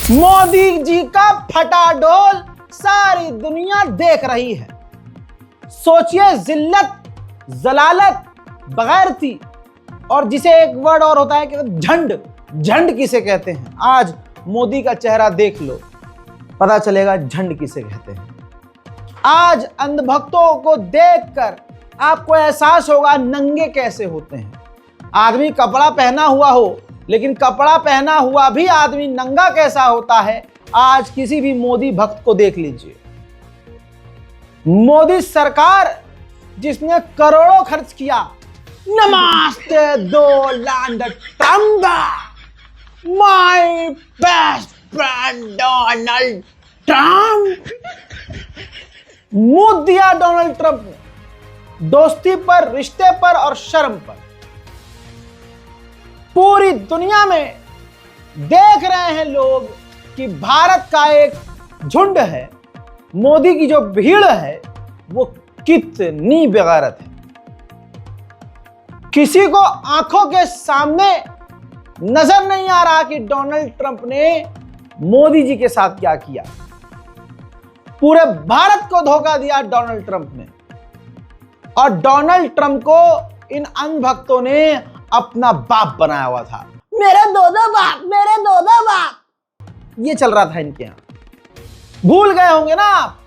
मोदी जी का फटा डोल सारी दुनिया देख रही है। सोचिए, जिल्लत, जलालत, बगैरती, और जिसे एक वर्ड और होता है कि झंड, झंड किसे कहते हैं। आज मोदी का चेहरा देख लो, पता चलेगा झंड किसे कहते हैं। आज अंधभक्तों को देखकर आपको एहसास होगा नंगे कैसे होते हैं। आदमी कपड़ा पहना हुआ हो, लेकिन कपड़ा पहना हुआ भी आदमी नंगा कैसा होता है, आज किसी भी मोदी भक्त को देख लीजिए। मोदी सरकार जिसने करोड़ों खर्च किया, नमस्ते Donald Trump, my best friend Donald Trump, मुंह दिया डोनाल्ड ट्रम्प ने दोस्ती पर, रिश्ते पर और शर्म पर। पूरी दुनिया में देख रहे हैं लोग कि भारत का एक झुंड है, मोदी की जो भीड़ है वो कितनी बेगैरत है। किसी को आंखों के सामने नजर नहीं आ रहा कि डोनाल्ड ट्रंप ने मोदी जी के साथ क्या किया। पूरे भारत को धोखा दिया डोनाल्ड ट्रंप ने, और डोनाल्ड ट्रंप को इन अंधभक्तों ने अपना बाप बनाया हुआ था। मेरे दो बाप, मेरे दो बाप, ये चल रहा था इनके यहां। भूल गए होंगे ना आप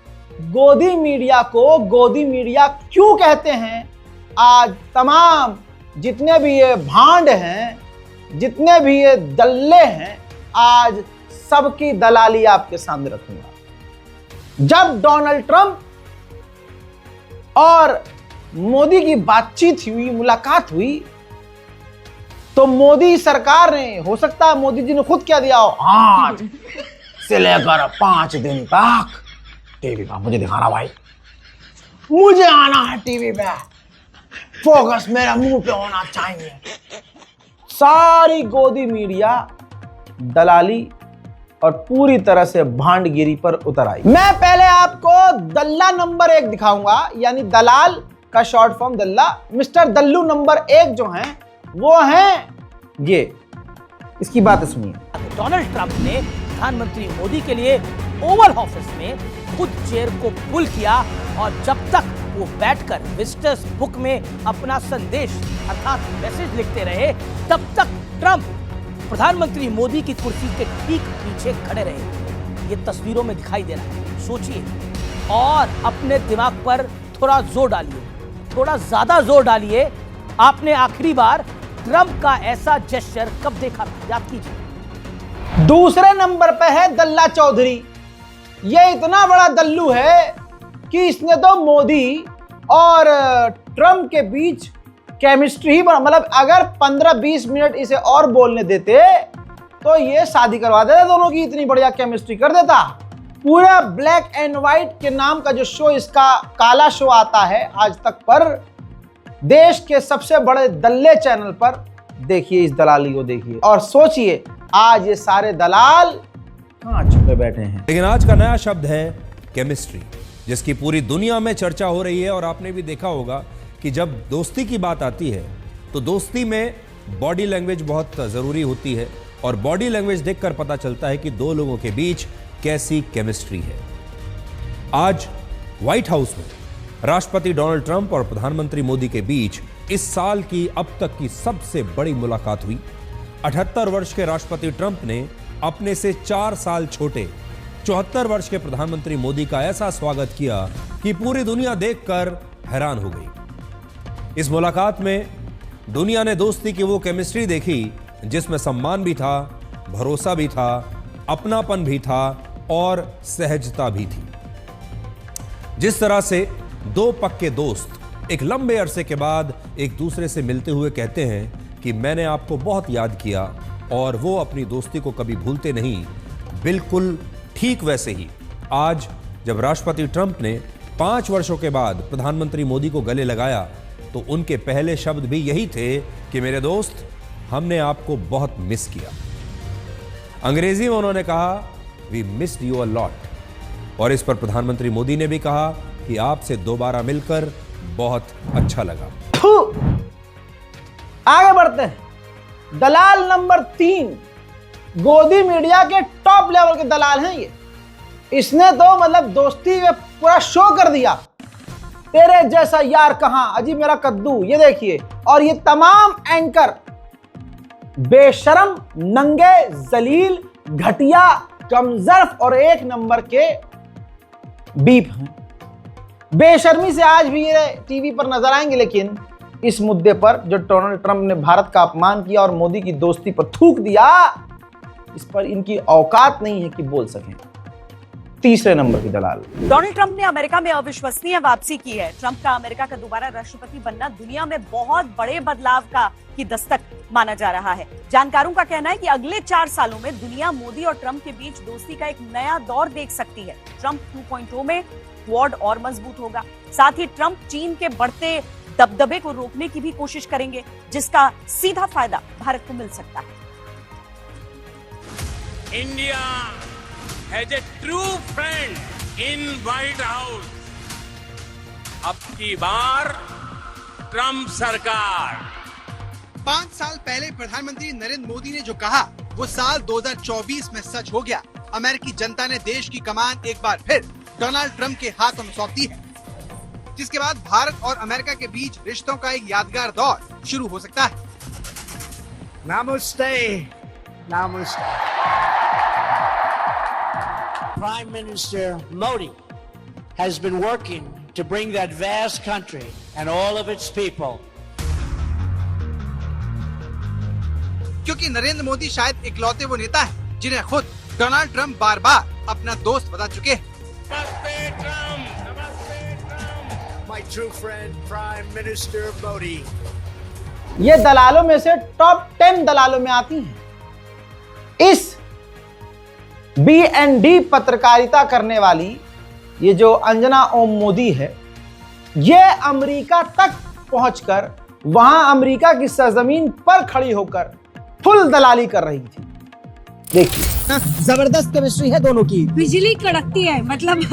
गोदी मीडिया को। गोदी मीडिया क्यों कहते हैं? आज तमाम जितने भी ये भांड हैं, जितने भी ये दल्ले हैं, आज सबकी दलाली आपके सामने रखूंगा। जब डोनाल्ड ट्रंप और मोदी की बातचीत हुई, मुलाकात हुई, तो मोदी सरकार ने, हो सकता है मोदी जी ने खुद क्या दिया हो, आज से लेकर 5 दिन तक टीवी पर मुझे दिखाना भाई, मुझे आना है टीवी पे, फोकस मेरा मुंह पे होना चाहिए। सारी गोदी मीडिया दलाली और पूरी तरह से भांडगिरी पर उतर आई। मैं पहले आपको दल्ला नंबर 1 दिखाऊंगा, यानी दलाल का short form दल्ला। Mister Dallu number 1 जो हैं वो हैं ये, इसकी बात सुनिए। डोनाल्ड ट्रंप ने प्रधानमंत्री मोदी के लिए ओवल ऑफिस में खुद चेयर को पुल किया, और जब तक वो बैठकर विजिटर्स बुक में अपना संदेश अर्थात मैसेज लिखते रहे, तब तक ट्रंप प्रधानमंत्री मोदी की कुर्सी के ठीक पीछे खड़े रहे। ये तस्वीरों में दिखाई दे रहा है। सोचिए और अपने दिमाग पर थोड़ा जोर डालिए, थोड़ा ज्यादा जोर डालिए। आपने आखिरी बार ट्रंप का ऐसा जेस्चर कब देखा था? याद कीजिए। दूसरे नंबर पे है दल्ला चौधरी। ये इतना बड़ा दल्लू है कि इसने तो मोदी और ट्रंप के बीच केमिस्ट्री ही बना, मतलब अगर 15-20 मिनट इसे और बोलने देते तो ये शादी करवा देता दोनों की, इतनी बढ़िया केमिस्ट्री कर देता। पूरा ब्लैक एंड व्हाइट के नाम का जो शो, इसका काला शो आता है आज तक पर, देश के सबसे बड़े दल्ले चैनल पर। देखिए इस दलाली को, देखिए और सोचिए आज ये सारे दलाल कहां छुपे बैठे हैं। लेकिन आज का नया शब्द है केमिस्ट्री, जिसकी पूरी दुनिया में चर्चा हो रही है। और आपने भी देखा होगा कि जब दोस्ती की बात आती है तो दोस्ती में बॉडी लैंग्वेज बहुत जरूरी होती है, और बॉडी लैंग्वेज देखकर पता चलता है कि दो लोगों के बीच कैसी केमिस्ट्री है। आज व्हाइट हाउस में राष्ट्रपति डोनाल्ड ट्रंप और प्रधानमंत्री मोदी के बीच इस साल की अब तक की सबसे बड़ी मुलाकात हुई। 78 वर्ष के राष्ट्रपति ट्रंप ने अपने से 4 साल छोटे 74 वर्ष के प्रधानमंत्री मोदी का ऐसा स्वागत किया कि पूरी दुनिया देखकर हैरान हो गई। इस मुलाकात में दुनिया ने दोस्ती की वो केमिस्ट्री देखी जिसमें सम्मान भी था, भरोसा भी था, अपनापन भी था और सहजता भी थी। जिस तरह से दो पक्के दोस्त एक लंबे अरसे के बाद एक दूसरे से मिलते हुए कहते हैं कि मैंने आपको बहुत याद किया, और वो अपनी दोस्ती को कभी भूलते नहीं, बिल्कुल ठीक वैसे ही आज जब राष्ट्रपति ट्रंप ने 5 वर्षों के बाद प्रधानमंत्री मोदी को गले लगाया तो उनके पहले शब्द भी यही थे कि मेरे दोस्त, हमने आपको बहुत मिस किया। अंग्रेजी में उन्होंने कहा we missed you a lot, और इस पर प्रधानमंत्री मोदी ने भी कहा कि आपसे दोबारा मिलकर बहुत अच्छा लगा। आगे बढ़ते हैं। दलाल नंबर 3 गोदी मीडिया के टॉप लेवल के दलाल हैं ये। इसने तो मतलब दोस्ती में पूरा शो कर दिया, तेरे जैसा यार कहां, अजी मेरा कद्दू, ये देखिए। और ये तमाम एंकर बेशरम, नंगे, जलील, घटिया, कमजर्फ और एक नंबर के बीप हैं। बेशर्मी से आज भी ये टीवी पर नजर आएंगे, लेकिन इस मुद्दे पर जो डोनाल्ड ट्रंप ने भारत का अपमान किया और मोदी की दोस्ती पर थूक दिया, इस पर इनकी औकात नहीं है कि बोल सकें। तीसरे नंबर की दलाल। डोनाल्ड ट्रंप ने अमेरिका में अविश्वसनीय वापसी की है। ट्रंप का अमेरिका का दोबारा राष्ट्रपति बनना दुनिया में बहुत बड़े बदलाव की दस्तक माना जा रहा है। जानकारों का कहना है कि अगले 4 सालों में दुनिया मोदी और ट्रंप के बीच दोस्ती का एक नया दौर देख सकती है। ट्रंप 2.0 में क्वाड और मजबूत होगा। साथ ही ट्रंप चीन के बढ़ते दबदबे को रोकने की भी कोशिश करेंगे, जिसका सीधा फायदा भारत को मिल सकता है। India has a true friend in white house. अब की बार ट्रंप सरकार। 5 साल पहले प्रधानमंत्री नरेंद्र मोदी ने जो कहा, वो साल 2024 में सच हो गया। अमेरिकी जनता ने देश की कमान एक बार फिर डोनाल्ड ट्रंप के हाथों में सौंप दी है, जिसके बाद भारत और अमेरिका के बीच रिश्तों का एक यादगार दौर शुरू हो सकता है। Namaste. Namaste. Prime Minister Modi has been working to bring that vast country and all of its people. क्योंकि नरेंद्र मोदी शायद इकलौते वो नेता है जिन्हें खुद डोनाल्ड ट्रंप बार बार अपना दोस्त बता चुके हैं। नमस्ते ट्रंप, नमस्ते Trump. My true friend, Prime Minister Modi. ये दलालों में से टॉप 10 दलालों में आती हैं। इस B&D पत्रकारिता करने वाली ये जो अंजना ओम मोदी है, ये अमेरिका तक पहुंचकर वहां अमेरिका की सरजमीन पर खड़ी होकर फुल दलाली कर रही थी। देखिए, जबरदस्त केमिस्ट्री है दोनों की। बिजली कड़कती है, मतलब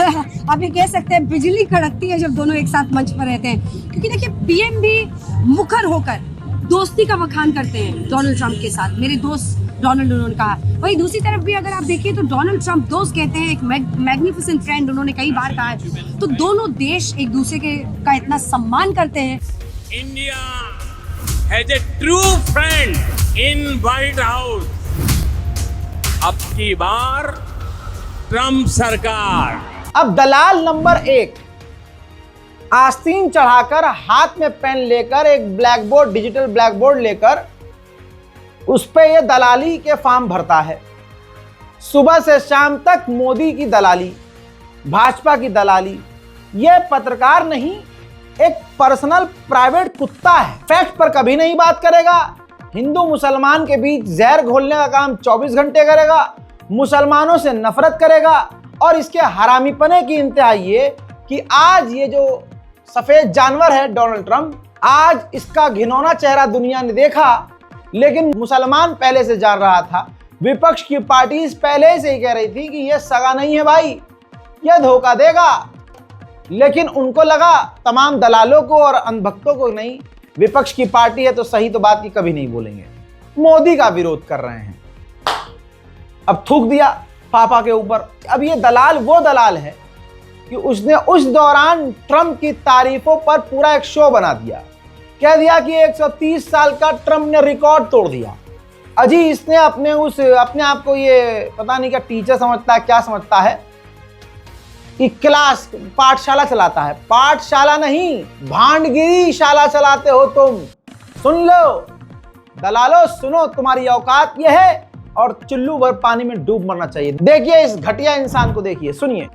आप ये कह सकते हैं बिजली कड़कती है जब दोनों एक साथ मंच पर रहते हैं। क्योंकि देखिए, पीएम भी मुखर होकर दोस्ती का बखान करते हैं डोनाल्ड ट्रंप के साथ। मेरे दोस्त डोनाल्ड, उन्होंने कहा। वही दूसरी तरफ भी अगर आप देखिए तो डोनाल्ड ट्रंप दोस्त कहते हैं, एक मैग्निफिसेंट फ्रेंड उन्होंने कई बार कहा है। तो दोनों देश एक दूसरे का इतना सम्मान करते हैं। India has a true friend in white house. अब की बार ट्रंप सरकार। अब दलाल नंबर 1, आस्तीन चढ़ाकर हाथ में पेन लेकर एक black board, digital black board लेकर उस पे ये दलाली के फॉर्म भरता है। सुबह से शाम तक मोदी की दलाली, भाजपा की दलाली। ये पत्रकार नहीं, एक पर्सनल प्राइवेट कुत्ता है। फैक्ट पर कभी नहीं बात करेगा। हिंदू मुसलमान के बीच जहर घोलने का काम 24 घंटे करेगा। मुसलमानों से नफरत करेगा। और इसके हरामीपने की इंतहा ये कि आज ये जो सफेद जानवर है डोनाल्ड ट्रंप, आज इसका घिनौना चेहरा दुनिया ने देखा, लेकिन मुसलमान पहले से जान रहा था। विपक्ष की पार्टी पहले से ही कह रही थी कि यह सगा नहीं है भाई, यह धोखा देगा। लेकिन उनको लगा, तमाम दलालों को और अंधभक्तों को नहीं, विपक्ष की पार्टी है तो सही तो बात की कभी नहीं बोलेंगे। मोदी का विरोध कर रहे हैं। अब थूक दिया पापा के ऊपर। अब ये दलाल वो दलाल है कि उसने उस दौरान ट्रंप की तारीफों पर पूरा एक शो बना दिया। कह दिया कि 130 साल का ट्रंप ने रिकॉर्ड तोड़ दिया। अजी इसने अपने आप को ये पता नहीं क्या टीचर समझता है, क्या समझता है कि क्लास पाठशाला चलाता है। पाठशाला नहीं, भांडगिरी शाला चलाते हो तुम। सुन लो दलालो, सुनो, तुम्हारी औकात ये है और चुल्लू भर पानी में डूब मरना चाहिए। देखिए इस घटिया इंसान को, देखिए, सुनिए।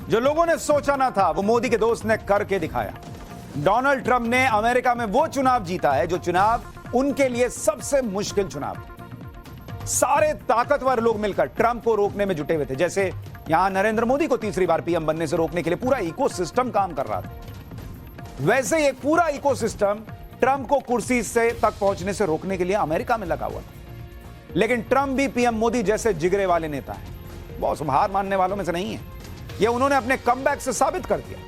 जो लोगों ने सोचा ना था वो मोदी के दोस्त ने करके दिखाया। डोनाल्ड ट्रंप ने अमेरिका में वो चुनाव जीता है जो चुनाव उनके लिए सबसे मुश्किल चुनाव था। सारे ताकतवर लोग मिलकर ट्रंप को रोकने में जुटे हुए थे। जैसे यहां नरेंद्र मोदी को तीसरी बार पीएम बनने से रोकने के लिए पूरा इकोसिस्टम काम कर रहा था, वैसे ही एक पूरा इकोसिस्टम ट्रंप को कुर्सी से तक पहुंचने से रोकने के लिए अमेरिका में लगा हुआ था। लेकिन ट्रंप भी पीएम मोदी जैसे जिगरे वाले नेता है, बहुत हार मानने वालों में से नहीं है। यह उन्होंने अपने कमबैक से साबित कर दिया।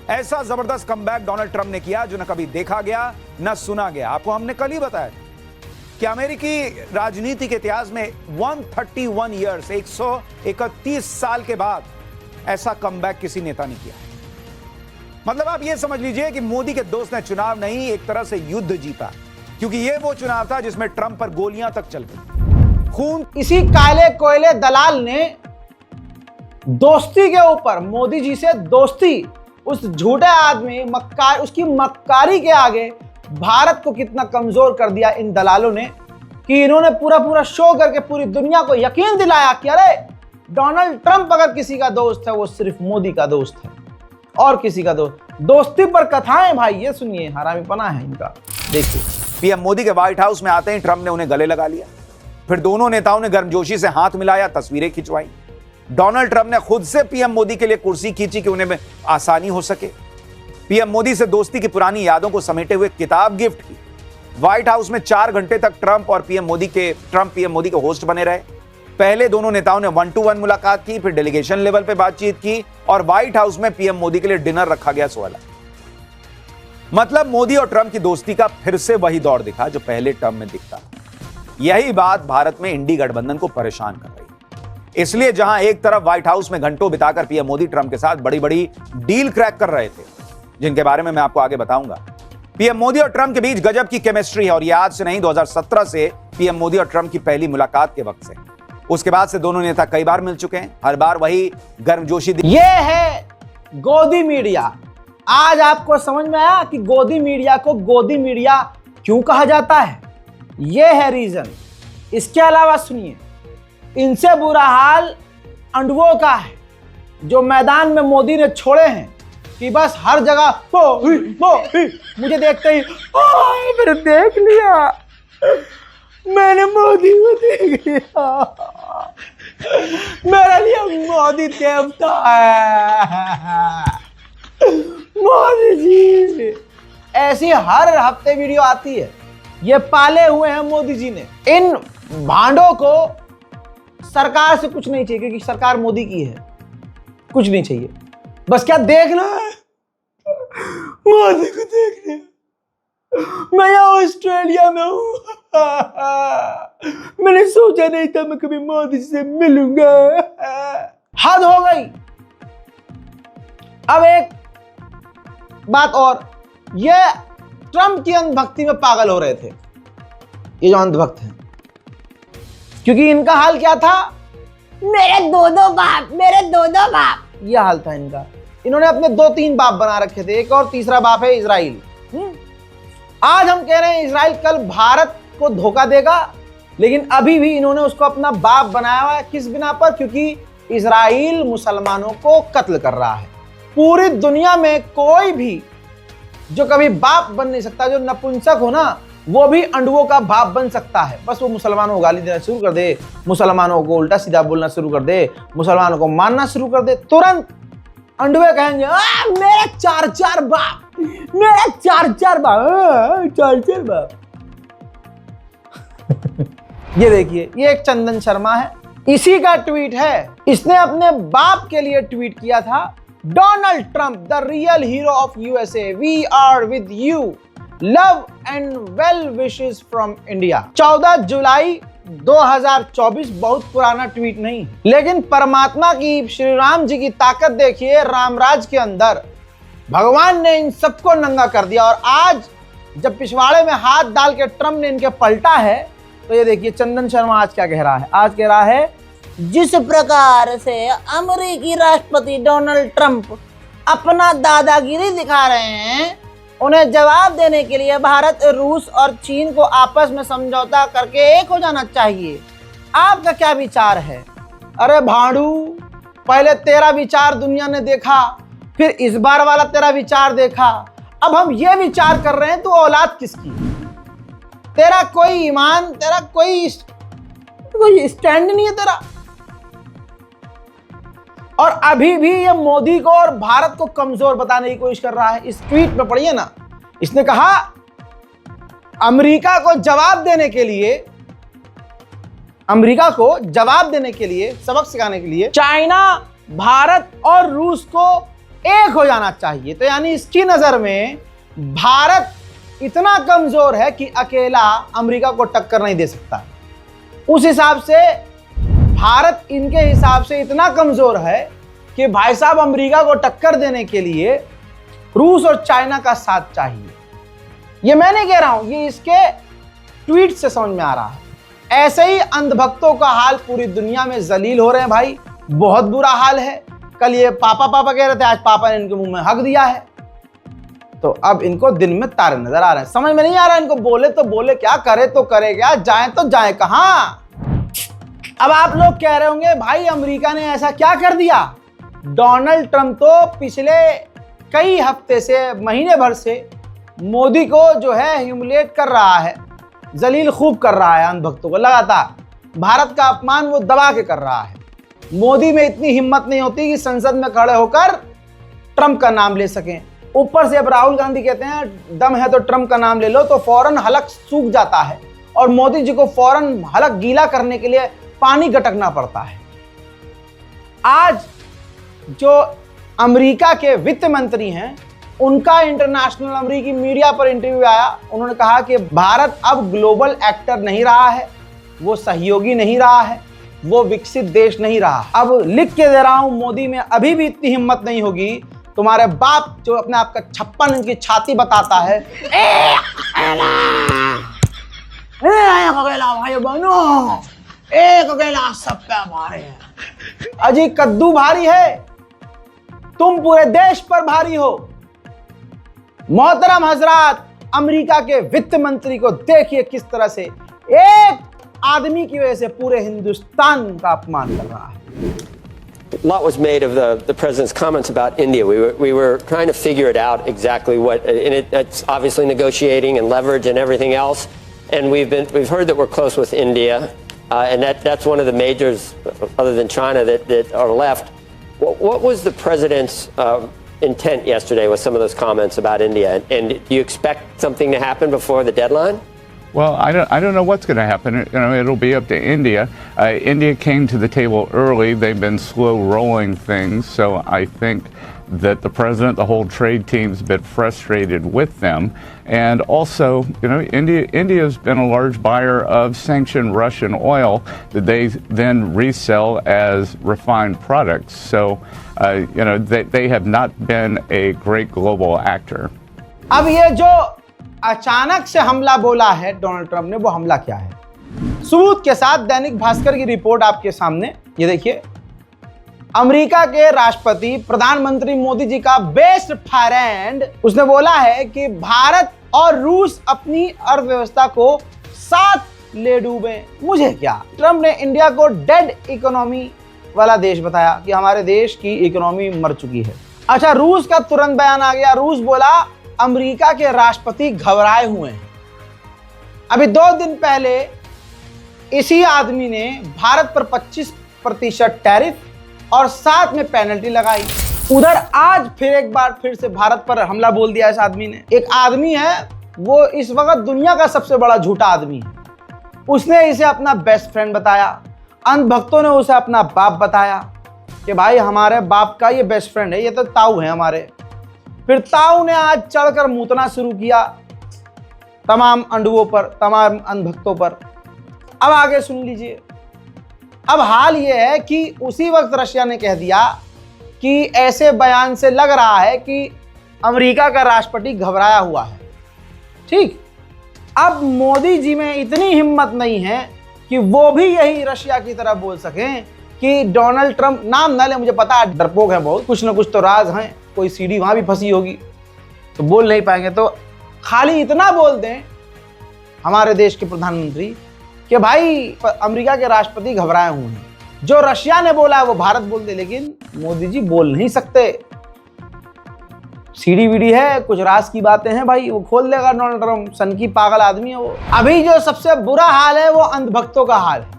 ऐसा जबरदस्त कमबैक डोनाल्ड ट्रंप ने किया जो न कभी देखा गया न सुना गया। आपको हमने कल ही बताया था। कि अमेरिकी राजनीति के इतिहास में 131 ईयर्स 131 साल के बाद ऐसा कमबैक किसी नेता ने किया। मतलब आप यह समझ लीजिए कि मोदी के दोस्त ने चुनाव नहीं, एक तरह से युद्ध जीता, क्योंकि यह वो चुनाव था जिसमें ट्रंप पर गोलियां तक चल गई। खून इसी काले कोयले दलाल ने दोस्ती के ऊपर, मोदी जी से दोस्ती, उस झूठे आदमी उसकी मक्कारी के आगे भारत को कितना कमजोर कर दिया इन दलालों ने, कि इन्होंने पूरा शो करके पूरी दुनिया को यकीन दिलाया कि अरे डोनाल्ड ट्रंप अगर किसी का दोस्त है वो सिर्फ मोदी का दोस्त है और किसी का दोस्त। दोस्ती पर कथाएं भाई, ये सुनिए, हरामीपना है इनका। देखिए, पीएम मोदी के व्हाइट हाउस में आते ही ट्रंप ने उन्हें गले लगा लिया, फिर दोनों नेताओं ने गर्मजोशी से हाथ मिलाया, तस्वीरें खिंचवाई। डोनाल्ड ट्रंप ने खुद से पीएम मोदी के लिए कुर्सी खींची कि उन्हें आसानी हो सके। पीएम मोदी से दोस्ती की पुरानी यादों को समेटे हुए किताब गिफ्ट की। व्हाइट हाउस में 4 घंटे तक ट्रंप पीएम मोदी के होस्ट बने रहे। पहले दोनों नेताओं ने 1-to-1 मुलाकात की, फिर डेलीगेशन लेवल पे बातचीत की और व्हाइट हाउस में पीएम मोदी के लिए डिनर रखा गया 16। मतलब मोदी और ट्रंप की दोस्ती का फिर से वही दौर दिखा जो पहले टर्म में दिखता। यही बात भारत में इंडी गठबंधन को परेशान कर रही है। इसलिए जहां एक तरफ व्हाइट हाउस में घंटों बिताकर पीएम मोदी ट्रंप के साथ बड़ी बड़ी डील क्रैक कर रहे थे, जिनके बारे में मैं आपको आगे बताऊंगा। पीएम मोदी और ट्रंप के बीच गजब की केमिस्ट्री है और यह आज से नहीं, 2017 से पीएम मोदी और ट्रंप की पहली मुलाकात के वक्त से। उसके बाद से दोनों नेता कई बार मिल चुके हैं, हर बार वही गर्मजोशी। ये है गोदी मीडिया। आज आपको समझ में आया कि गोदी मीडिया को गोदी मीडिया क्यों कहा जाता है? यह है रीजन। इसके अलावा सुनिए, इनसे बुरा हाल अंडुओं का है जो मैदान में मोदी ने छोड़े हैं कि बस हर जगह मुझे देखते ही मैंने देख लिया, मैंने मोदी को देख लिया, मेरे लिए मोदी देवता है, मोदी जी। ऐसी हर हफ्ते वीडियो आती है। ये पाले हुए हैं मोदी जी ने। इन भांडों को सरकार से कुछ नहीं चाहिए, क्योंकि सरकार मोदी की है। कुछ नहीं चाहिए, बस क्या देखना है, मोदी को देखना। मैं यहाँ ऑस्ट्रेलिया में हूं, मैंने सोचा नहीं था मैं कभी मोदी से मिलूंगा। हद हो गई। अब एक बात और, ये ट्रंप की अंधभक्ति में पागल हो रहे थे ये जो अंधभक्त हैं, क्योंकि इनका हाल क्या था, मेरे दो दो बाप, यह हाल था इनका। इन्होंने अपने 2-3 बाप बना रखे थे, एक और तीसरा बाप है इजराइल। आज हम कह रहे हैं इजराइल कल भारत को धोखा देगा, लेकिन अभी भी इन्होंने उसको अपना बाप बनाया हुआ है। किस बिना पर? क्योंकि इजराइल मुसलमानों को कत्ल कर रहा है। पूरी दुनिया में कोई भी जो कभी बाप बन नहीं सकता, जो नपुंसक हो ना, वो भी अंडुओं का बाप बन सकता है। बस वो मुसलमानों को गाली देना शुरू कर दे, मुसलमानों को उल्टा सीधा बोलना शुरू कर दे, मुसलमानों को मानना शुरू कर दे, तुरंत अंडुए कहेंगे मेरे 4-4 बाप, मेरे 4-4 बाप, 4-4 बाप। ये देखिए, ये एक चंदन शर्मा है, इसी का ट्वीट है। इसने अपने बाप के लिए ट्वीट किया था, Donald Trump the real hero of USA, we are with you, love and well wishes from India. 14 जुलाई 2024। बहुत पुराना ट्वीट नहीं, लेकिन परमात्मा की, श्री राम जी की ताकत देखिए। रामराज के अंदर भगवान ने इन सबको नंगा कर दिया, और आज जब पिछवाड़े में हाथ डाल के ट्रंप ने इनके पलटा है, तो ये देखिए चंदन शर्मा आज क्या कह रहा है। आज कह रहा है, जिस प्रकार से अमेरिकी राष्ट्रपति डोनाल्ड ट्रंप अपना दादागिरी दिखा रहे हैं, उन्हें जवाब देने के लिए भारत, रूस और चीन को आपस में समझौता करके एक हो जाना चाहिए। आपका क्या विचार है? अरे भाड़ू, पहले तेरा विचार दुनिया ने देखा, फिर इस बार वाला तेरा विचार देखा, अब हम ये विचार कर रहे हैं तो औलाद किसकी? तेरा कोई ईमान, तेरा कोई स्टैंड नहीं है तेरा। और अभी भी ये मोदी को और भारत को कमजोर बताने की कोशिश कर रहा है। इस ट्वीट में पढ़िए ना, इसने कहा अमेरिका को जवाब देने के लिए, अमेरिका को जवाब देने के लिए, सबक सिखाने के लिए चाइना, भारत और रूस को एक हो जाना चाहिए। तो यानी इसकी नजर में भारत इतना कमजोर है कि अकेला अमेरिका को टक्कर नहीं दे सकता। उस हिसाब से भारत इनके हिसाब से इतना कमजोर है कि भाई साहब अमेरिका को टक्कर देने के लिए रूस और चाइना का साथ चाहिए। ये मैं नहीं कह रहा हूं, ये इसके ट्वीट से समझ में आ रहा है। ऐसे ही अंधभक्तों का हाल पूरी दुनिया में जलील हो रहे हैं भाई, बहुत बुरा हाल है। कल ये पापा पापा कह रहे थे, आज पापा ने इनके मुंह में हक दिया है, तो अब इनको दिन में तारे नजर आ रहे हैं। समझ में नहीं आ रहा इनको, बोले तो बोले क्या, करे तो करे क्या, जाए तो जाए कहां। अब आप लोग कह रहे होंगे भाई अमेरिका ने ऐसा क्या कर दिया। डोनाल्ड ट्रंप तो पिछले कई हफ्ते से, महीने भर से मोदी को जो है ह्यूमिलेट कर रहा है, जलील खूब कर रहा है अंधभक्तों को लगातार। भारत का अपमान वो दबा के कर रहा है। मोदी में इतनी हिम्मत नहीं होती कि संसद में खड़े होकर ट्रंप का नाम ले सकें। ऊपर से अब राहुल गांधी कहते हैं दम है तो ट्रंप का नाम ले लो, तो फौरन हलक सूख जाता है और मोदी जी को फौरन हलक गीला करने के लिए पानी गटकना पड़ता है। आज जो अमेरिका के वित्त मंत्री हैं, उनका इंटरनेशनल अमेरिकी मीडिया पर इंटरव्यू आया। उन्होंने कहा कि भारत अब ग्लोबल एक्टर नहीं रहा है, वो सहयोगी नहीं रहा है, वो विकसित देश नहीं रहा। अब लिख के दे रहा हूं, मोदी में अभी भी इतनी हिम्मत नहीं होगी। तुम्हारे बाप जो अपने आप का 56 इंच की छाती बताता है, भाई बहनों, एक अकेला सब पे भारी है। अजी कद्दू भारी है, तुम पूरे देश पर भारी हो। मोहतरम हजरात, अमेरिका के वित्त मंत्री को देखिए किस तरह से एक आदमी की वजह से पूरे हिंदुस्तान का अपमान कर रहा है। A lot was made of the president's comments about India. We were trying to figure it out exactly what, and it's obviously negotiating and leverage and everything else. And we've heard that we're close with India, and that's one of the majors, other than China, that are left. What was the president's intent yesterday with some of those comments about India? And do you expect something to happen before the deadline? Well, I don't know what's going to happen. You know, it'll be up to India. India came to the table early. They've been slow rolling things, so I think that the president, the whole trade team's been frustrated with them. And also, you know, India's been a large buyer of sanctioned Russian oil that they then resell as refined products. So, you know, they have not been a great global actor. अब ये जो अचानक से हमला बोला है Donald Trump ने, वो हमला क्या है? सबूत के साथ दैनिक भास्कर की रिपोर्ट आपके सामने, ये देखिए। अमेरिका के राष्ट्रपति प्रधानमंत्री मोदी जी का बेस्ट फ्रेंड, उसने बोला है कि भारत और रूस अपनी अर्थव्यवस्था को साथ ले डूबे, मुझे क्या। ट्रंप ने इंडिया को डेड इकोनॉमी वाला देश बताया कि हमारे देश की इकोनॉमी मर चुकी है। अच्छा, रूस का तुरंत बयान आ गया। रूस बोला अमेरिका के राष्ट्रपति घबराए हुए हैं। अभी 2 दिन पहले इसी आदमी ने भारत पर 25% टैरिफ और साथ में पेनल्टी लगाई। उधर आज फिर से भारत पर हमला बोल दिया इस आदमी ने। एक आदमी है, वो इस वक्त दुनिया का सबसे बड़ा झूठा आदमी है। उसने इसे अपना बेस्ट फ्रेंड बताया। अंधभक्तों ने उसे अपना बाप बताया कि भाई हमारे बाप का ये बेस्ट फ्रेंड है, ये तो ताऊ है हमारे। फिर ताऊ ने आज चढ़कर मूतना शुरू किया तमाम अंडुओं पर, तमाम अंधभक्तों पर। अब आगे सुन लीजिए। अब हाल ये है कि उसी वक्त रशिया ने कह दिया कि ऐसे बयान से लग रहा है कि अमेरिका का राष्ट्रपति घबराया हुआ है। ठीक, अब मोदी जी में इतनी हिम्मत नहीं है कि वो भी यही रशिया की तरह बोल सकें कि डोनाल्ड ट्रंप, नाम ना ले, मुझे पता है डरपोक है बहुत, कुछ ना कुछ तो राज हैं, कोई सीढ़ी वहां भी फंसी होगी तो बोल नहीं पाएंगे। तो खाली इतना बोल दें हमारे देश के प्रधानमंत्री कि भाई अमेरिका के राष्ट्रपति घबराए हुए हैं। जो रशिया ने बोला है वो भारत बोल दे, लेकिन मोदी जी बोल नहीं सकते। सीढ़ी वीडी है, कुछ राज की बातें हैं भाई, वो खोल देगा डोनाल्ड ट्रंप। सन की पागल आदमी है वो। अभी जो सबसे बुरा हाल है वो अंधभक्तों का हाल है।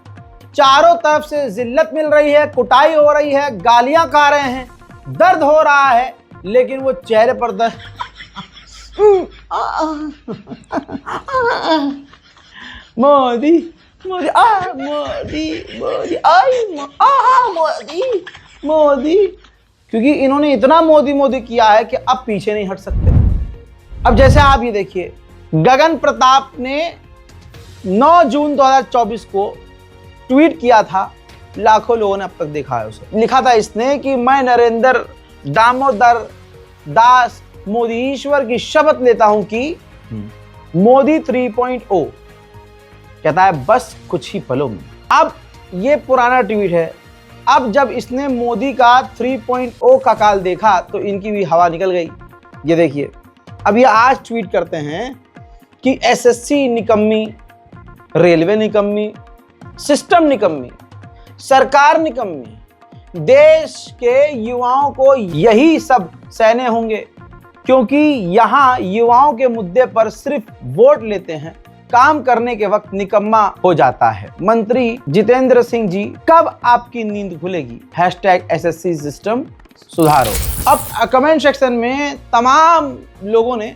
चारों तरफ से जिल्लत मिल रही है, कुटाई हो रही है, गालियां खा रहे हैं, दर्द हो रहा है, लेकिन वो चेहरे पर दर्द मोदी मोदी मोदी मोदी मोदी मोदी, क्योंकि इन्होंने इतना मोदी मोदी किया है कि अब पीछे नहीं हट सकते। अब जैसे आप ये देखिए, गगन प्रताप ने 9 जून 2024 को ट्वीट किया था, लाखों लोगों ने अब तक देखा है उसे। लिखा था इसने कि मैं नरेंद्र दामोदर दास मोदी ईश्वर की शपथ लेता हूं कि मोदी 3.0, कहता है बस कुछ ही पलों में। अब ये पुराना ट्वीट है, अब जब इसने मोदी का 3.0 का काल देखा तो इनकी भी हवा निकल गई। ये देखिए, अब ये आज ट्वीट करते हैं कि एसएससी निकम्मी, रेलवे निकम्मी, सिस्टम निकम्मी, सरकार निकम्मी, देश के युवाओं को यही सब सहने होंगे, क्योंकि यहाँ युवाओं के मुद्दे पर सिर्फ वोट लेते हैं, काम करने के वक्त निकम्मा हो जाता है। मंत्री जितेंद्र सिंह जी, कब आपकी नींद खुलेगी? #SSC सिस्टम सुधारो। अब कमेंट सेक्शन में तमाम लोगों ने,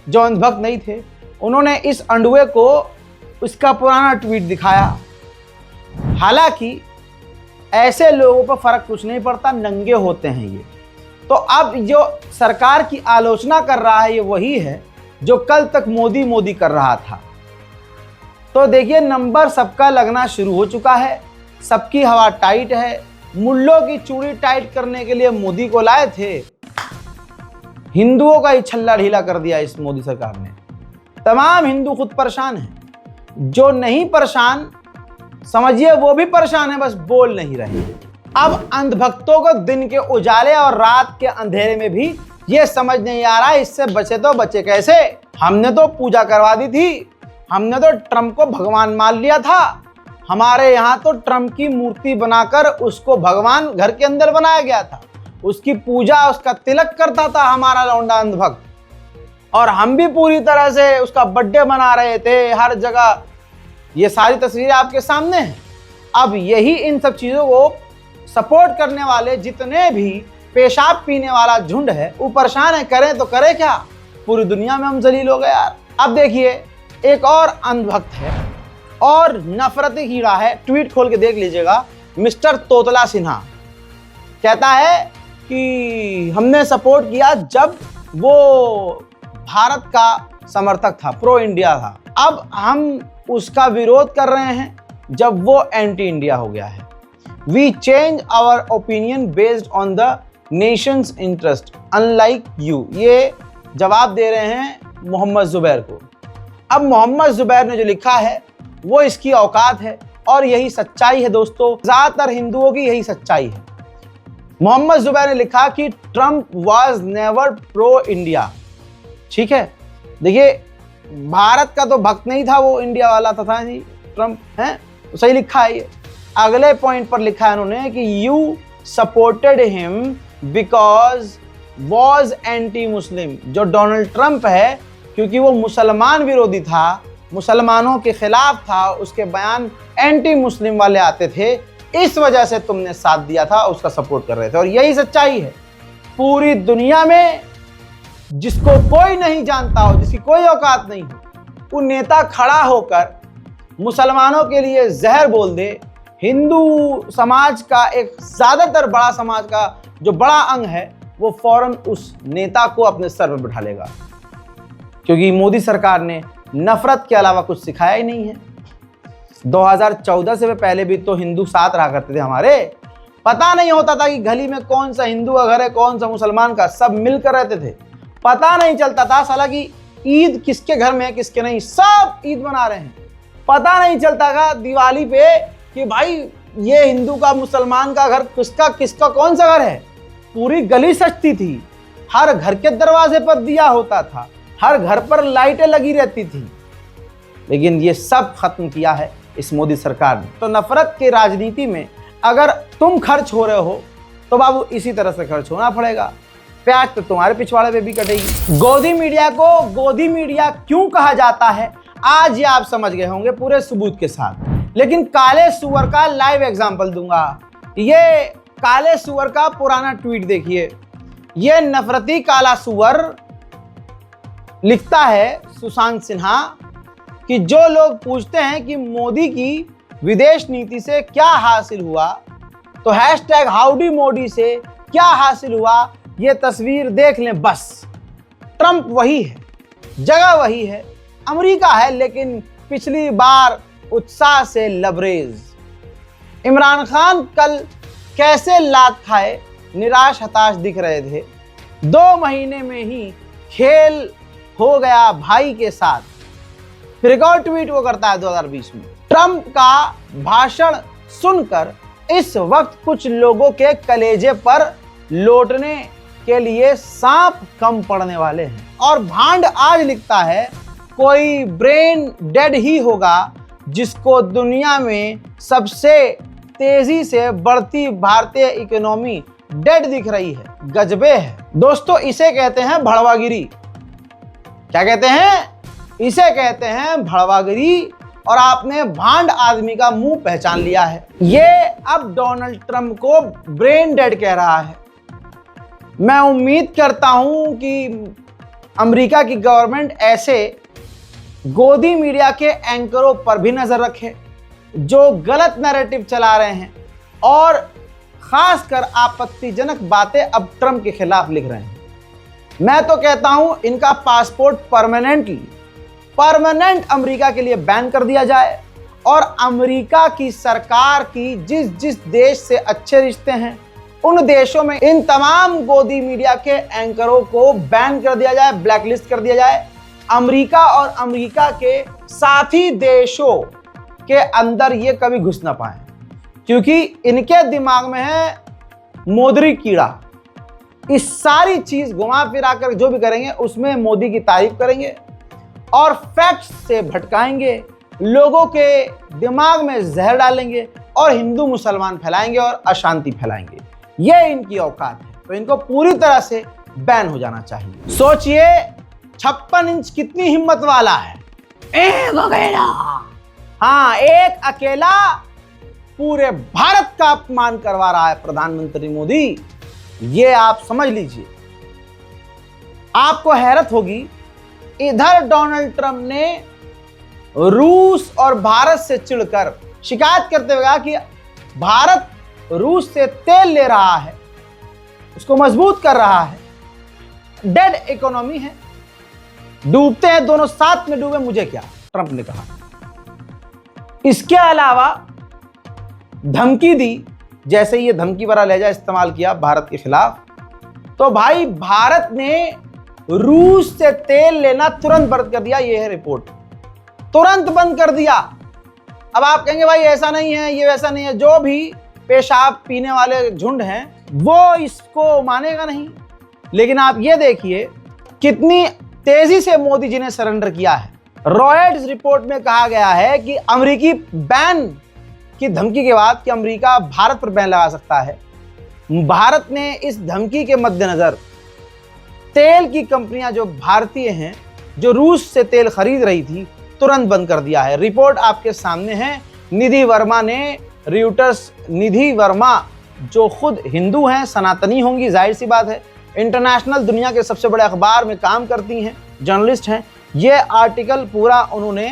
जो अंधभक्त नहीं थे, उन्होंने इस अंडुए को उसका पुराना ट्वीट दिखाया। हालांकि ऐसे लोगों पर फर्क कुछ नहीं पड़ता, नंगे होते हैं ये। तो अब जो सरकार की आलोचना कर रहा है ये वही है जो कल तक मोदी मोदी कर रहा था। तो देखिए, नंबर सबका लगना शुरू हो चुका है, सबकी हवा टाइट है। मुल्लों की चूड़ी टाइट करने के लिए मोदी को लाए थे, हिंदुओं का ही छल्ला ढीला कर दिया इस मोदी सरकार ने। तमाम हिंदू खुद परेशान हैं, जो नहीं परेशान समझिए वो भी परेशान है, बस बोल नहीं रहे। अब अंधभक्तों को दिन के उजाले और रात के अंधेरे में भी ये समझ नहीं आ रहा इससे बचे तो बचे कैसे। हमने तो पूजा करवा दी थी, हमने तो ट्रंप को भगवान मान लिया था, हमारे यहाँ तो ट्रंप की मूर्ति बनाकर उसको भगवान घर के अंदर बनाया गया था, उसकी पूजा, उसका तिलक करता था हमारा लौंडा अंधभक्त, और हम भी पूरी तरह से उसका बर्थडे मना रहे थे हर जगह। ये सारी तस्वीरें आपके सामने हैं। अब यही इन सब चीज़ों को सपोर्ट करने वाले जितने भी पेशाब पीने वाला झुंड है वो परेशान है, करें तो करें क्या, पूरी दुनिया में हम जलील हो गए यार। अब देखिए, एक और अंधभक्त है और नफरती कीड़ा है, ट्वीट खोल के देख लीजिएगा, मिस्टर तोतला सिन्हा कहता है कि हमने सपोर्ट किया जब वो भारत का समर्थक था, प्रो इंडिया था, अब हम उसका विरोध कर रहे हैं जब वो एंटी इंडिया हो गया है। We change our opinion based on the nation's interest unlike you. ये जवाब दे रहे हैं मोहम्मद जुबैर को। अब मोहम्मद जुबैर ने जो लिखा है वो इसकी औकात है और यही सच्चाई है दोस्तों, ज़्यादातर हिंदुओं की यही सच्चाई है। मोहम्मद जुबैर ने लिखा कि Trump was never pro India. ठीक है, देखिए, भारत का तो भक्त नहीं था वो, इंडिया वाला था जी ट्रंप, है तो सही लिखा है। ये अगले पॉइंट पर लिखा है उन्होंने कि you supported him because was anti Muslim. जो डोनाल्ड ट्रंप है, क्योंकि वो मुसलमान विरोधी था, मुसलमानों के खिलाफ था, उसके बयान एंटी मुस्लिम वाले आते थे, इस वजह से तुमने साथ दिया था, उसका सपोर्ट कर रहे थे। और यही सच्चाई है। पूरी दुनिया में जिसको कोई नहीं जानता हो, जिसकी कोई औकात नहीं हो, वो नेता खड़ा होकर मुसलमानों के लिए जहर बोल दे, हिंदू समाज का एक ज़्यादातर बड़ा समाज का जो बड़ा अंग है, वो फौरन उस नेता को अपने सर पर बिठा लेगा, क्योंकि मोदी सरकार ने नफरत के अलावा कुछ सिखाया ही नहीं है। 2014 से पहले भी तो हिंदू साथ रहा करते थे हमारे, पता नहीं होता था कि गली में कौन सा हिंदू का घर है, कौन सा मुसलमान का, सब मिलकर रहते थे। पता नहीं चलता था साला कि ईद किसके घर में है किसके नहीं, सब ईद मना रहे हैं। पता नहीं चलता था दिवाली पे कि भाई ये हिंदू का मुसलमान का घर किसका किसका कौन सा घर है। पूरी गली सजती थी, हर घर के दरवाजे पर दिया होता था, हर घर पर लाइटें लगी रहती थी। लेकिन ये सब खत्म किया है इस मोदी सरकार ने। तो नफरत की राजनीति में अगर तुम खर्च हो रहे हो तो बाबू इसी तरह से खर्च होना पड़ेगा, प्याज तो तुम्हारे पिछवाड़े पे भी कटेगी। गोदी मीडिया को गोदी मीडिया क्यों कहा जाता है, आज ये आप समझ गए होंगे पूरे सबूत के साथ। लेकिन काले सुअर का लाइव एग्जांपल दूंगा। ये काले सुअर का पुराना ट्वीट देखिए। ये नफरती काला सुअर लिखता है सुशांत सिन्हा कि जो लोग पूछते हैं कि मोदी की विदेश नीति से क्या हासिल हुआ, तो हैशटैग हाउडी मोदी से क्या हासिल हुआ, ये तस्वीर देख लें बस। ट्रंप वही है, जगह वही है, अमेरिका है, लेकिन पिछली बार उत्साह से लबरेज। इमरान खान कल कैसे लात खाए निराश हताश दिख रहे थे। 2 महीने में ही खेल हो गया भाई के साथ। फिर एक और ट्वीट वो करता है 2020 में। ट्रंप का भाषण सुनकर इस वक्त कुछ लोगों के कलेजे पर लौटने के लिए सांप कम पड़ने वाले हैं। और भांड आज लिखता है कोई ब्रेन डेड ही होगा जिसको दुनिया में सबसे तेजी से बढ़ती भारतीय इकोनॉमी डेड दिख रही है। गजबे है दोस्तों, इसे कहते हैं भड़वागिरी। क्या कहते हैं? इसे कहते हैं भड़वागिरी। और आपने भांड आदमी का मुंह पहचान लिया है। ये अब डोनाल्ड ट्रंप को ब्रेन डेड कह रहा है। मैं उम्मीद करता हूं कि अमेरिका की गवर्नमेंट ऐसे गोदी मीडिया के एंकरों पर भी नजर रखे जो गलत नैरेटिव चला रहे हैं और खासकर आपत्तिजनक बातें अब ट्रंप के खिलाफ लिख रहे हैं। मैं तो कहता हूं इनका पासपोर्ट परमानेंट अमेरिका के लिए बैन कर दिया जाए और अमेरिका की सरकार की जिस देश से अच्छे रिश्ते हैं उन देशों में इन तमाम गोदी मीडिया के एंकरों को बैन कर दिया जाए, ब्लैकलिस्ट कर दिया जाए। अमेरिका और अमेरिका के साथी देशों के अंदर ये कभी घुस ना पाए, क्योंकि इनके दिमाग में है मोदी कीड़ा। इस सारी चीज घुमा फिरा कर जो भी करेंगे उसमें मोदी की तारीफ करेंगे और फैक्ट्स से भटकाएंगे, लोगों के दिमाग में जहर डालेंगे और हिंदू मुसलमान फैलाएंगे और अशांति फैलाएंगे। ये इनकी औकात है, तो इनको पूरी तरह से बैन हो जाना चाहिए। सोचिए 56 इंच कितनी हिम्मत वाला है। एक अकेला, हाँ एक अकेला पूरे भारत का अपमान करवा रहा है प्रधानमंत्री मोदी। ये आप समझ लीजिए। आपको हैरत होगी, इधर डोनाल्ड ट्रंप ने रूस और भारत से चिढ़कर शिकायत करते हुए कहा कि भारत रूस से तेल ले रहा है, उसको मजबूत कर रहा है, डेड इकोनॉमी है, डूबते हैं दोनों साथ में डूबे, मुझे क्या, ट्रंप ने कहा। इसके अलावा धमकी दी, जैसे ये धमकी भरा लहजा इस्तेमाल किया भारत के खिलाफ, तो भाई भारत ने रूस से तेल लेना तुरंत बंद कर दिया। ये है रिपोर्ट, तुरंत बंद कर दिया। अब आप कहेंगे भाई ऐसा नहीं है, ये वैसा नहीं है। जो भी पेशाब पीने वाले झुंड हैं वो इसको मानेगा नहीं, लेकिन आप ये देखिए कितनी तेजी से मोदी जी ने सरेंडर किया है। रॉयटर्स रिपोर्ट में कहा गया है कि अमेरिकी बैन की धमकी के बाद कि अमेरिका भारत पर बैन लगा सकता है, भारत ने इस धमकी के मद्देनजर तेल की कंपनियां जो भारतीय हैं जो रूस से तेल खरीद रही थी तुरंत बंद कर दिया है। रिपोर्ट आपके सामने है। निधि वर्मा ने रॉयटर्स, निधि वर्मा जो खुद हिंदू हैं, सनातनी होंगी, जाहिर सी बात है, इंटरनेशनल दुनिया के सबसे बड़े अखबार में काम करती हैं, जर्नलिस्ट हैं, ये आर्टिकल पूरा उन्होंने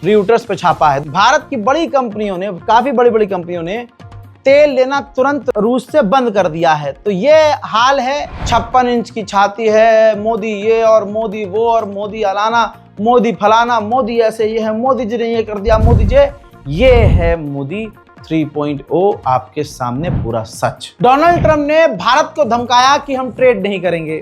रॉयटर्स पे छापा है। भारत की बड़ी कंपनियों ने, काफी बड़ी बड़ी कंपनियों ने तेल लेना तुरंत रूस से बंद कर दिया है। तो ये हाल है। 56 इंच की छाती है, मोदी ये और मोदी वो और मोदी अलाना, मोदी फलाना, मोदी ऐसे ये है, मोदी जी ने ये कर दिया, मोदी जी ये है मोदी 3.0 आपके सामने पूरा सच। डोनाल्ड ट्रंप ने भारत को धमकाया कि हम ट्रेड नहीं करेंगे,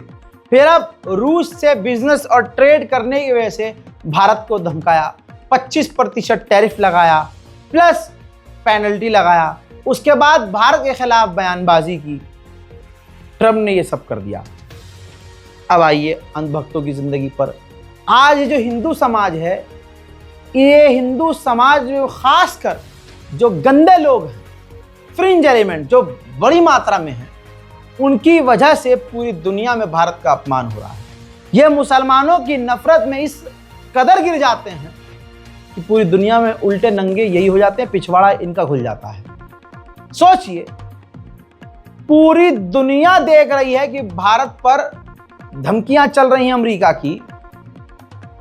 फिर अब रूस से बिजनेस और ट्रेड करने की वजह से भारत को धमकाया, 25% टैरिफ लगाया प्लस पेनल्टी लगाया, उसके बाद भारत के खिलाफ बयानबाजी की। ट्रंप ने ये सब कर दिया। अब आइए अंधभक्तों की जिंदगी पर। आज जो हिंदू समाज है, ये हिंदू समाज में खासकर जो गंदे लोग हैं, फ्रिंज एलिमेंट जो बड़ी मात्रा में हैं, उनकी वजह से पूरी दुनिया में भारत का अपमान हो रहा है। ये मुसलमानों की नफरत में इस कदर गिर जाते हैं कि पूरी दुनिया में उल्टे नंगे यही हो जाते हैं, पिछवाड़ा इनका खुल जाता है। सोचिए, पूरी दुनिया देख रही है कि भारत पर धमकियां चल रही हैं अमेरिका की,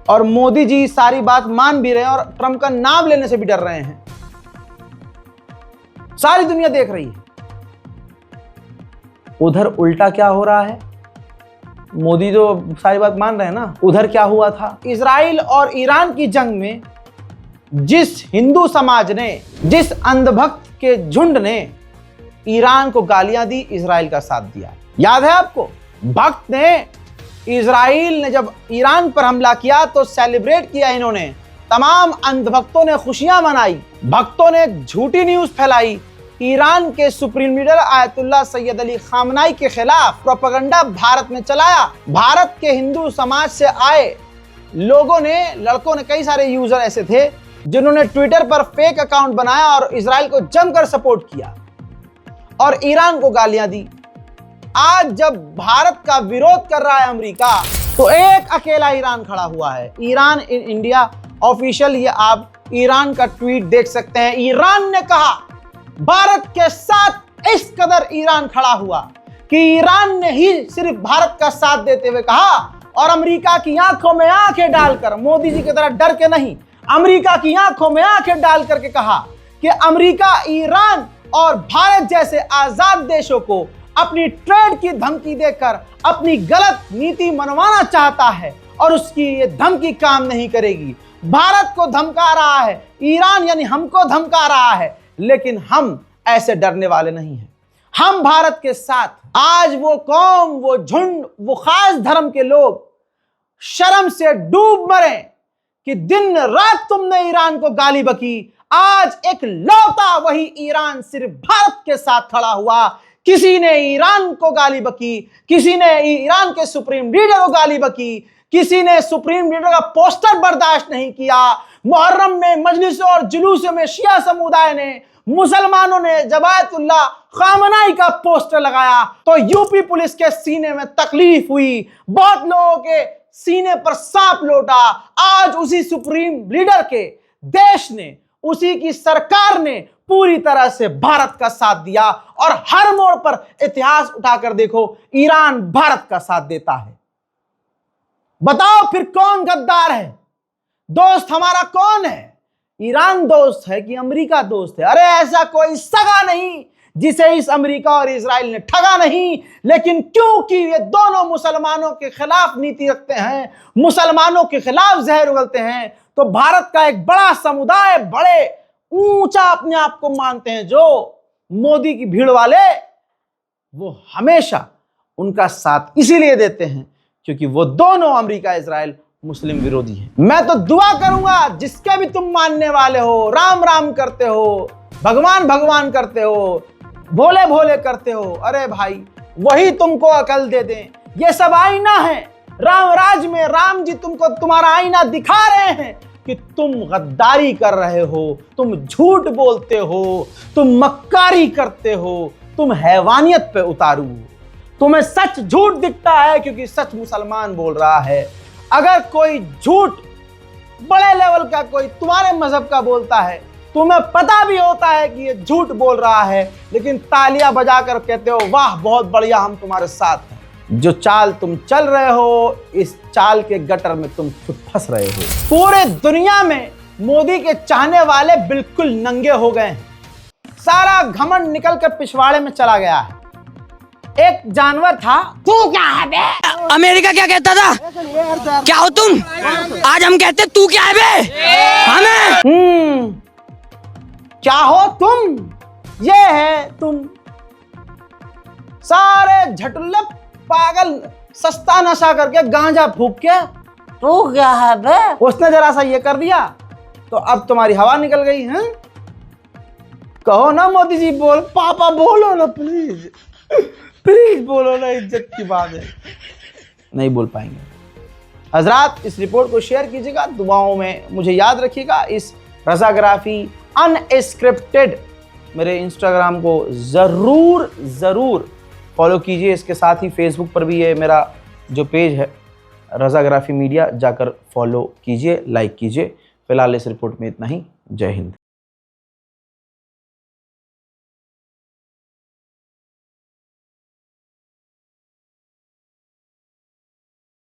और मोदी जी सारी बात मान भी रहे हैं और ट्रंप का नाम लेने से भी डर रहे हैं। सारी दुनिया देख रही है। उधर उल्टा क्या हो रहा है? मोदी तो सारी बात मान रहे हैं ना। उधर क्या हुआ था, इजराइल और ईरान की जंग में जिस हिंदू समाज ने, जिस अंधभक्त के झुंड ने ईरान को गालियां दी, इजराइल का साथ दिया। याद है आपको, भक्त ने, इजराइल ने जब ईरान पर हमला किया तो सेलिब्रेट किया इन्होंने, तमाम अंधभक्तों ने खुशियां मनाई, भक्तों ने झूठी न्यूज फैलाई, ईरान के supreme leader Ayatollah Syed Ali खामनाई के खिलाफ प्रोपेगेंडा भारत में चलाया। भारत के हिंदू समाज से आए लोगों ने, लड़कों ने, कई सारे यूजर ऐसे थे जिन्होंने ट्विटर पर फेक अकाउंट बनाया और इजराइल को जमकर सपोर्ट किया और ईरान को गालियां दी। आज जब भारत का विरोध कर रहा है अमेरिका, तो एक अकेला ईरान खड़ा हुआ है। ईरान इन इंडिया ऑफिशियल, ये आप ईरान का ट्वीट देख सकते हैं। ईरान ने कहा, भारत के साथ इस कदर ईरान खड़ा हुआ कि ईरान ने ही सिर्फ भारत का साथ देते हुए कहा और अमेरिका की आंखों में आंखें डालकर, मोदी जी की तरह डर के नहीं, अमेरिका की आंखों में आंखें डाल करके कहा कि अमेरिका ईरान और भारत जैसे आजाद देशों को अपनी ट्रेड की धमकी देकर अपनी गलत नीति मनवाना चाहता है और उसकी ये धमकी काम नहीं करेगी। भारत को धमका रहा है, ईरान यानी हमको धमका रहा है, लेकिन हम ऐसे डरने वाले नहीं हैं। हम भारत के साथ। आज वो कौम, वो झुंड, वो खास धर्म के लोग शर्म से डूब मरे कि दिन रात तुमने ईरान को गाली बकी। आज एक लौटा वही ईरान सिर्फ भारत के साथ खड़ा हुआ। किसी ने ईरान को गाली बकी, किसी ने ईरान के सुप्रीम लीडर को गाली बकी, किसी ने सुप्रीम लीडर का पोस्टर बर्दाश्त नहीं किया। मुहर्रम में मजलिसों और जुलूसों में शिया समुदाय ने, मुसलमानों ने जब आयतुल्लाह खामनाई का पोस्टर लगाया तो यूपी पुलिस के सीने में तकलीफ हुई, बहुत लोगों के सीने पर सांप लौटा। आज उसी सुप्रीम लीडर के देश ने, उसी की सरकार ने पूरी तरह से भारत का साथ दिया और हर मोड़ पर इतिहास उठाकर देखो, ईरान भारत का साथ देता है। बताओ फिर कौन गद्दार है? दोस्त हमारा कौन है? ईरान दोस्त है कि अमेरिका दोस्त है? अरे ऐसा कोई सगा नहीं जिसे इस अमेरिका और इजराइल ने ठगा नहीं, लेकिन क्योंकि ये दोनों मुसलमानों के खिलाफ नीति रखते हैं, मुसलमानों के खिलाफ जहर उगलते हैं, तो भारत का एक बड़ा समुदाय, बड़े ऊंचा अपने आप को मानते हैं जो मोदी की भीड़ वाले, वो हमेशा उनका साथ इसीलिए देते हैं क्योंकि वो दोनों, अमेरिका इजराइल, मुस्लिम विरोधी हैं। मैं तो दुआ करूंगा जिसके भी तुम मानने वाले हो, राम राम करते हो, भगवान भगवान करते हो, भोले भोले करते हो, अरे भाई वही तुमको अकल दे दें। ये सब आईना है। राम राज में राम जी तुमको तुम्हारा आईना दिखा रहे हैं कि तुम गद्दारी कर रहे हो, तुम झूठ बोलते हो, तुम मक्कारी करते हो, तुम हैवानियत पे उतारू हो। तुम्हें सच झूठ दिखता है क्योंकि सच मुसलमान बोल रहा है। अगर कोई झूठ बड़े लेवल का कोई तुम्हारे मजहब का बोलता है, तुम्हें पता भी होता है कि ये झूठ बोल रहा है, लेकिन तालियां बजाकर कहते हो वाह बहुत बढ़िया, हम तुम्हारे साथ हैं। जो चाल तुम चल रहे हो, इस चाल के गटर में तुम खुद फंस रहे हो। पूरे दुनिया में मोदी के चाहने वाले बिल्कुल नंगे हो गए हैं। सारा घमंड निकलकर पिछवाड़े में चला गया है। एक जानवर था, तू क्या है बे? अमेरिका क्या कहता था? क्या हो तुम? आज हम कहते तू क्या है बे? हमें क्या हो तुम? ये है तुम। सारे झटुल्ले पागल सस्ता नशा करके गांजा फूक के, तू क्या है बे? उसने जरा सा ये कर दिया तो अब तुम्हारी हवा निकल गई है। कहो ना मोदी जी, बोल पापा, बोलो ना प्लीज, प्लीज बोलो ना, इज्जत की बात है। नहीं बोल पाएंगे। हजरात, इस रिपोर्ट को शेयर कीजिएगा, दुआओं में मुझे याद रखिएगा। इस रज़ाग्राफी अनस्क्रिप्टेड मेरे इंस्टाग्राम को ज़रूर फॉलो कीजिए। इसके साथ ही फेसबुक पर भी ये मेरा जो पेज है रज़ाग्राफी मीडिया, जाकर फॉलो कीजिए, लाइक कीजिए। फिलहाल इस रिपोर्ट में इतना ही। जय हिंद।